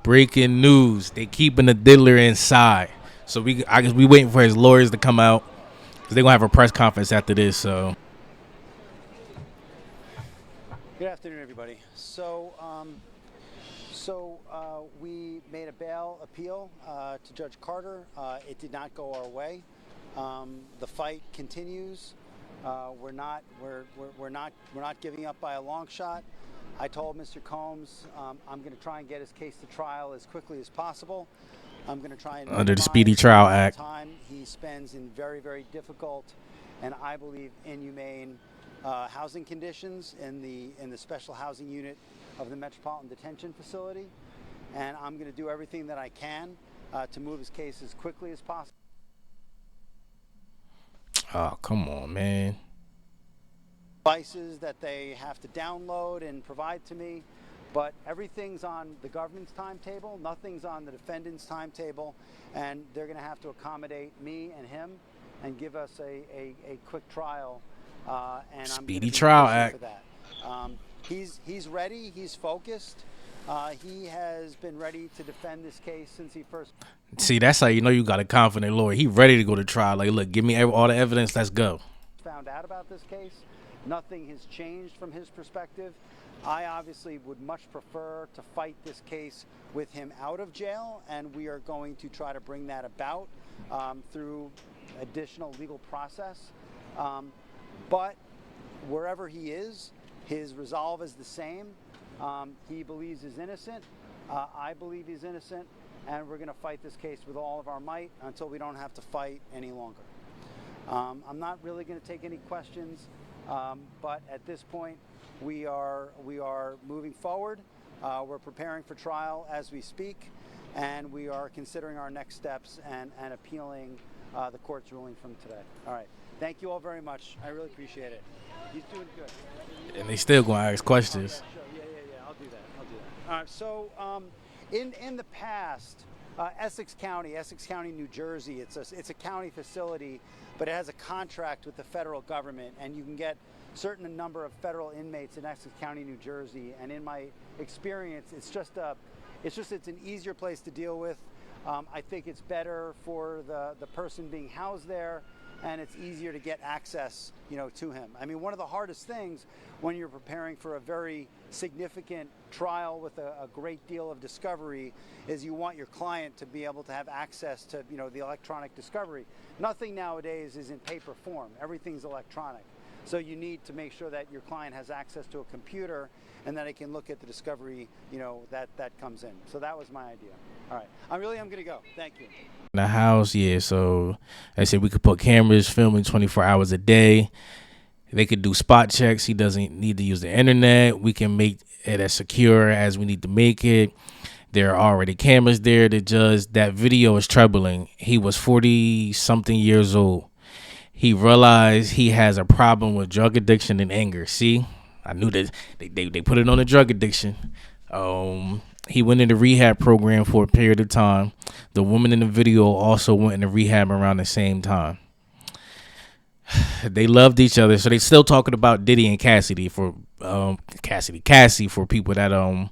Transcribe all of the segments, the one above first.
Breaking news. They keeping the diddler inside. So I guess we waiting for his lawyers to come out. Because they're going to have a press conference after this. So Good afternoon, everybody. We made a bail appeal to Judge Carter. It did not go our way. The fight continues. We're not giving up by a long shot. I told Mr. Combs I'm going to try and get his case to trial as quickly as possible. I'm going to try and under the Speedy Trial Act, time he spends in very, very difficult and I believe inhumane housing conditions in the special housing unit of the Metropolitan Detention Facility, and I'm going to do everything that I can to move his case as quickly as possible. oh come on, man. Devices that they have to download and provide to me, but everything's on the government's timetable, nothing's on the defendant's timetable, and they're going to have to accommodate me and him and give us a quick trial. And Speedy Trial Act. For that. He's ready. He's focused. He has been ready to defend this case since he first. See, that's how you know you got a confident lawyer. He ready to go to trial. Like, look, give me all the evidence. Let's go. Found out about this case. Nothing has changed from his perspective. I obviously would much prefer to fight this case with him out of jail, and we are going to try to bring that about through additional legal process. But wherever he is, his resolve is the same. He believes he's innocent. I believe he's innocent. And we're going to fight this case with all of our might until we don't have to fight any longer. I'm not really going to take any questions. But at this point, we are moving forward. We're preparing for trial as we speak. And we are considering our next steps and appealing the court's ruling from today. All right. Thank you all very much. I really appreciate it. He's doing good. And they still going to ask questions. Yeah. I'll do that. All right. So in the past, Essex County, New Jersey, it's a county facility, but it has a contract with the federal government, and you can get certain number of federal inmates in Essex County, New Jersey. And in my experience, it's an easier place to deal with. I think it's better for the person being housed there, and it's easier to get access, to him. I mean, one of the hardest things when you're preparing for a very significant trial with a great deal of discovery is you want your client to be able to have access to, the electronic discovery. Nothing nowadays is in paper form. Everything's electronic. So you need to make sure that your client has access to a computer and that it can look at the discovery, that comes in. So that was my idea. All right. I'm going to go. Thank you. The house, yeah. So I said we could put cameras filming 24 hours a day. They could do spot checks. He doesn't need to use the internet. We can make it as secure as we need to make it. There are already cameras there to judge. That video is troubling. He was 40-something years old. He realized he has a problem with drug addiction and anger. See, I knew that they put it on the drug addiction. He went into rehab program for a period of time. The woman in the video also went into rehab around the same time. They loved each other, so they still talking about Diddy and Cassie for people that are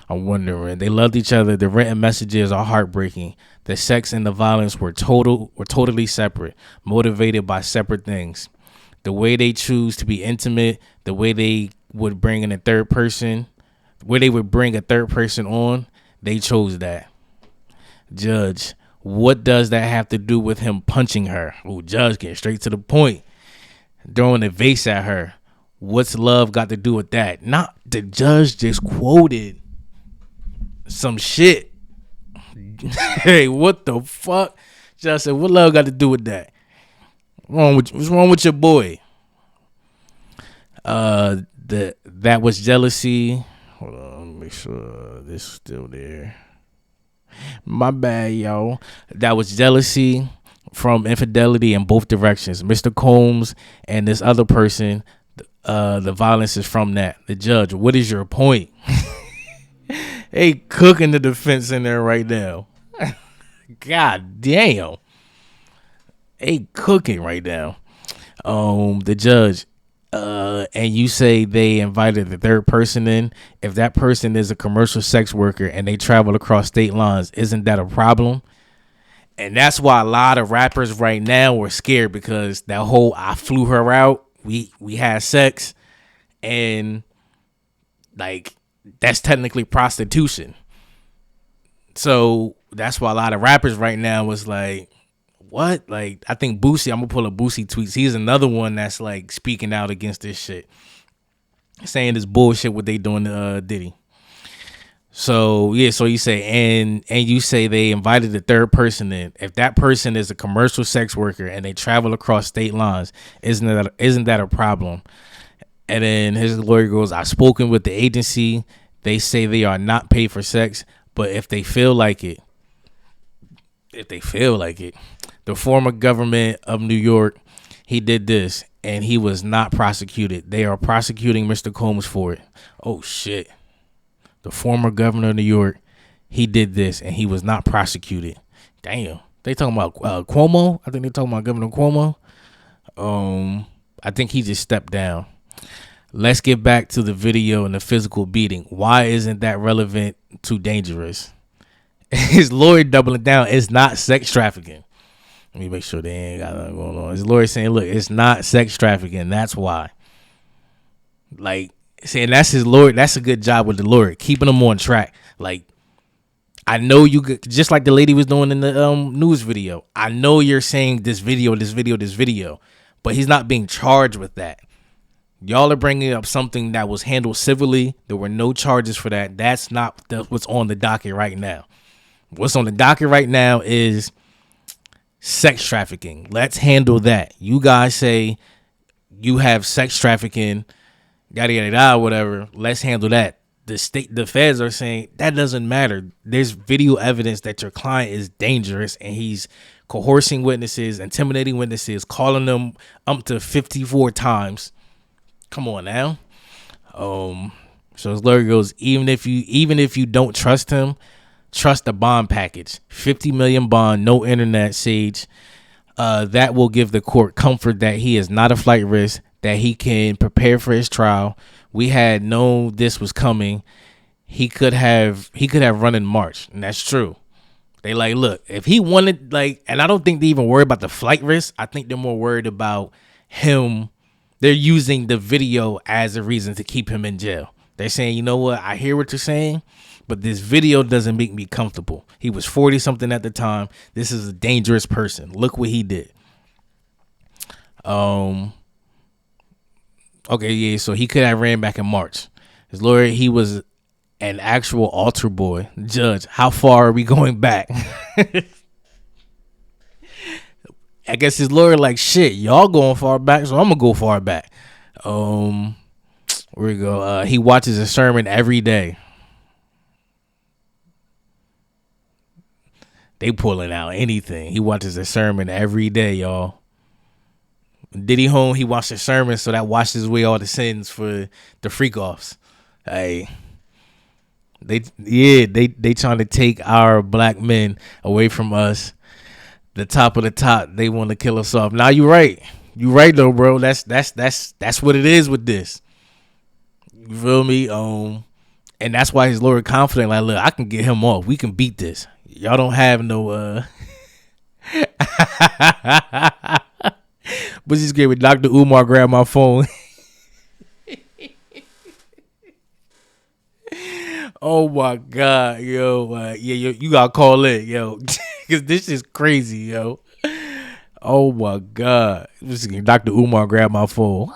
wondering. They loved each other. The written messages are heartbreaking. The sex and the violence were totally separate, motivated by separate things. The way they choose to be intimate, the way they would bring in a third person, where they would bring a third person on, they chose that. Judge, what does that have to do with him punching her? Oh, Judge, getting straight to the point. Throwing a vase at her. What's love got to do with that? Not the judge just quoted some shit. Hey, what the fuck? Judge said, what love got to do with that? What's wrong with your boy? That was jealousy. Hold on, let me make sure this is still there. My bad, yo. That was jealousy from infidelity in both directions. Mr. Combs and this other person, the violence is from that. The judge, what is your point? Hey, cooking the defense in there right now. God damn. Hey, cooking right now. The judge, and you say they invited the third person in, if that person is a commercial sex worker and they travel across state lines, isn't that a problem? And that's why a lot of rappers right now are scared, because that whole I flew her out, we had sex, and like that's technically prostitution. So that's why a lot of rappers right now was like, what? Like, I think Boosie, I'm gonna pull up Boosie tweets. He's another one that's like speaking out against this shit, saying this bullshit what they doing to Diddy. So yeah, so you say and you say they invited the third person in. If that person is a commercial sex worker and they travel across state lines, isn't that a problem? And then his lawyer goes, I've spoken with the agency. They say they are not paid for sex, but if they feel like it, the former government of New York, he did this and he was not prosecuted. They are prosecuting Mr. Combs for it. Oh shit. The former governor of New York, he did this and he was not prosecuted. Damn. They talking about Cuomo? I think they talking about Governor Cuomo. I think he just stepped down. Let's get back to the video and the physical beating. Why isn't that relevant to dangerous? His lawyer doubling down. It's not sex trafficking. Let me make sure they ain't got nothing going on. His lawyer saying, look, it's not sex trafficking. That's why. Like, saying that's his lawyer. That's a good job with the lawyer, keeping him on track. Like, I know you could, just like the lady was doing in the news video. I know you're saying this video, but he's not being charged with that. Y'all are bringing up something that was handled civilly. There were no charges for that. That's not what's on the docket right now. What's on the docket right now is sex trafficking. Let's handle that. You guys say you have sex trafficking, yada yada yada, whatever. Let's handle that. The feds are saying that doesn't matter. There's video evidence that your client is dangerous and he's coercing witnesses, intimidating witnesses, calling them up to 54 times. Come on now. So his lawyer goes, even if you don't trust him, trust the bond package. 50 million bond, no internet, Sage. That will give the court comfort that he is not a flight risk, that he can prepare for his trial. We had known this was coming. He could have run in March, and that's true. They like, look, if he wanted, like, and I don't think they even worry about the flight risk. I think they're more worried about him. They're using the video as a reason to keep him in jail. They're saying, you know what, I hear what you're saying, but this video doesn't make me comfortable. He was 40 something at the time. This is a dangerous person. Look what he did. Okay, yeah, so he could have ran back in March. His lawyer, he was an actual altar boy. Judge, how far are we going back? I guess his lawyer like, shit, y'all going far back, so I'm gonna go far back. Where we go. He watches a sermon every day. They pulling out anything. He watches a sermon every day, y'all. Diddy home, he watched a sermon, so that washes away all the sins for the freak offs. Hey, they trying to take our black men away from us. The top of the top, they want to kill us off. Now you right though, bro. That's what it is with this. You feel me? And that's why his lawyer confident. Like, look, I can get him off. We can beat this. Y'all don't have no. But just gave Dr. Umar grab my phone. Oh my God, yo, you gotta call it, yo, because this is crazy, yo. Oh my God, Dr. Umar grabbed my phone.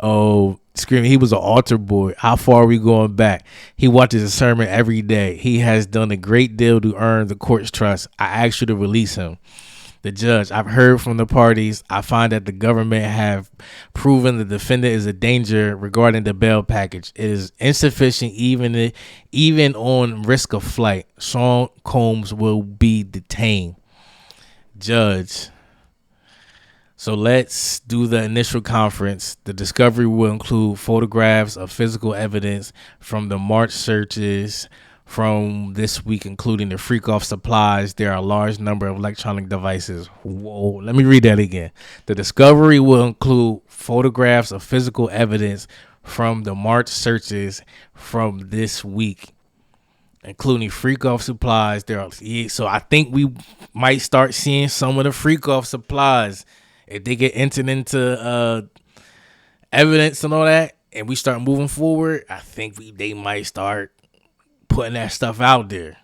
Oh, screaming, he was an altar boy. How far are we going back? He watches a sermon every day. He has done a great deal to earn the court's trust. I asked you to release him. The judge, I've heard from the parties. I find that the government have proven the defendant is a danger regarding the bail package. It is insufficient even on risk of flight. Sean Combs will be detained. Judge. So let's do the initial conference. The discovery will include photographs of physical evidence from the March searches, from this week, including the freak off supplies. There are a large number of electronic devices. Whoa, let me read that again. The discovery will include photographs of physical evidence from the March searches from this week, including freak off supplies. So I think we might start seeing some of the freak off supplies if they get entered into evidence and all that, and we start moving forward. I think they might start putting that stuff out there.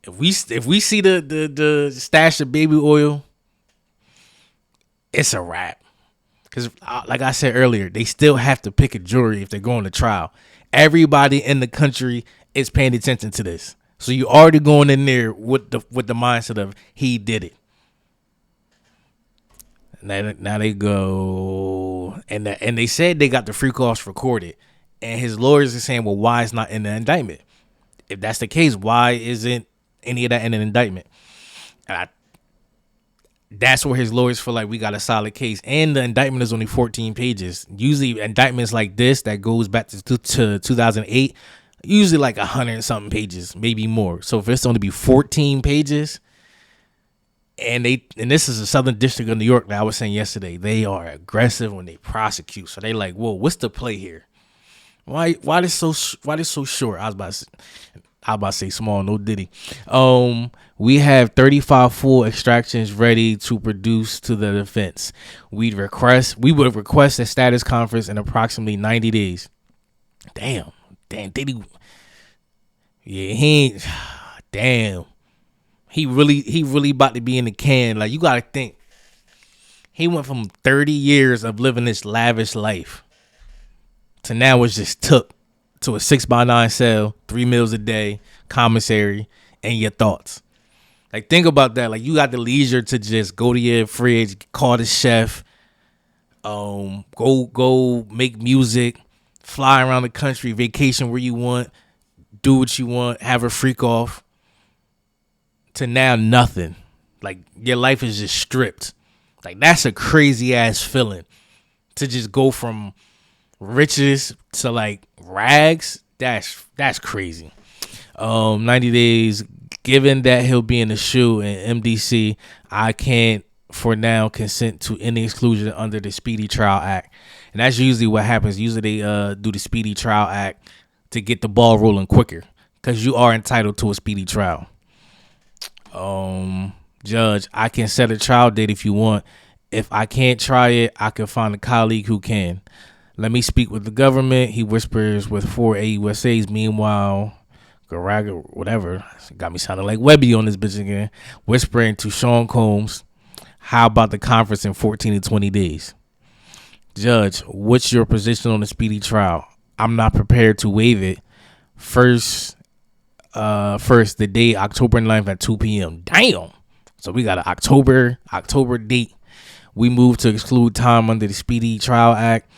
If we see the stash of baby oil, it's a wrap. Because like I said earlier, they still have to pick a jury if they're going to trial. Everybody in the country is paying attention to this, so you already going in there with the mindset of he did it. Now they go and they said they got the free calls recorded, and his lawyers are saying, well, why it's not in the indictment? If that's the case, why isn't any of that in an indictment? That's where his lawyers feel like we got a solid case. And the indictment is only 14 pages. Usually indictments like this that goes back to 2008, usually like 100 and something pages, maybe more. So if it's only be 14 pages, and this is the Southern District of New York that I was saying yesterday, they are aggressive when they prosecute. So they like, whoa, what's the play here? Why this so short? I was about to say small, no Diddy. We have 35 full extractions ready to produce to the defense. We would request a status conference in approximately 90 days. Damn, Diddy. Yeah, he ain't. Damn, he really about to be in the can. Like, you gotta think, he went from 30 years of living this lavish life to now it's just took to a 6x9 cell, 3 meals a day, commissary, and your thoughts. Like, think about that. Like, you got the leisure to just go to your fridge, call the chef, go make music, fly around the country, vacation where you want, do what you want, have a freak off, to now nothing. Like, your life is just stripped. Like, that's a crazy ass feeling to just go from riches to like rags. That's crazy. 90 days. Given that he'll be in the shoe in MDC, I can't for now consent to any exclusion under the Speedy Trial Act. And that's usually what happens. Usually they do the Speedy Trial Act to get the ball rolling quicker, because you are entitled to a speedy trial. Judge, I can set a trial date if you want. If I can't try it, I can find a colleague who can. Let me speak with the government, he whispers with 4 AUSAs. Meanwhile, Garaga, whatever, got me sounding like Webby on this bitch again, whispering to Sean Combs, how about the conference in 14 to 20 days? Judge, what's your position on the speedy trial? I'm not prepared to waive it. First, the day, October 9th at 2 p.m. Damn. So we got an October date. We move to exclude time under the Speedy Trial Act.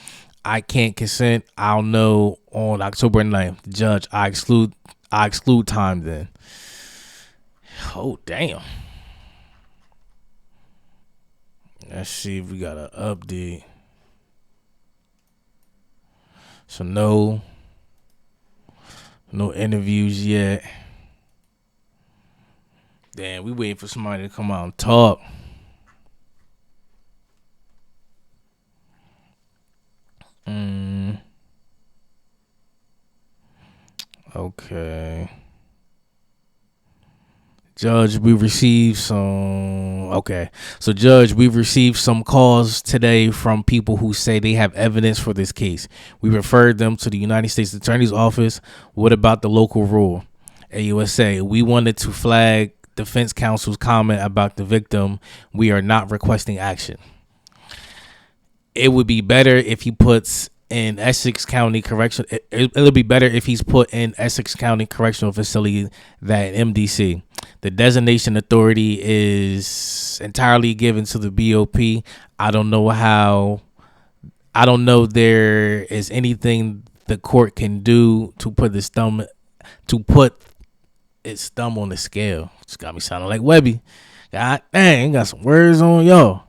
I can't consent. I'll know on October 9th. Judge, I exclude time then. Oh, damn. Let's see if we got an update. So no interviews yet. Damn, we waiting for somebody to come out and talk. Okay. Judge, we received some. Okay. So, Judge, we've received some calls today from people who say they have evidence for this case. We referred them to the United States Attorney's Office. What about the local rule? AUSA, we wanted to flag defense counsel's comment about the victim. We are not requesting action. It would be better if he puts in Essex County Correctional. It'll be better if he's put in Essex County Correctional Facility than MDC. The designation authority is entirely given to the BOP. I don't know there is anything the court can do to put its thumb on the scale. It's got me sounding like Webby. God dang, got some words on y'all.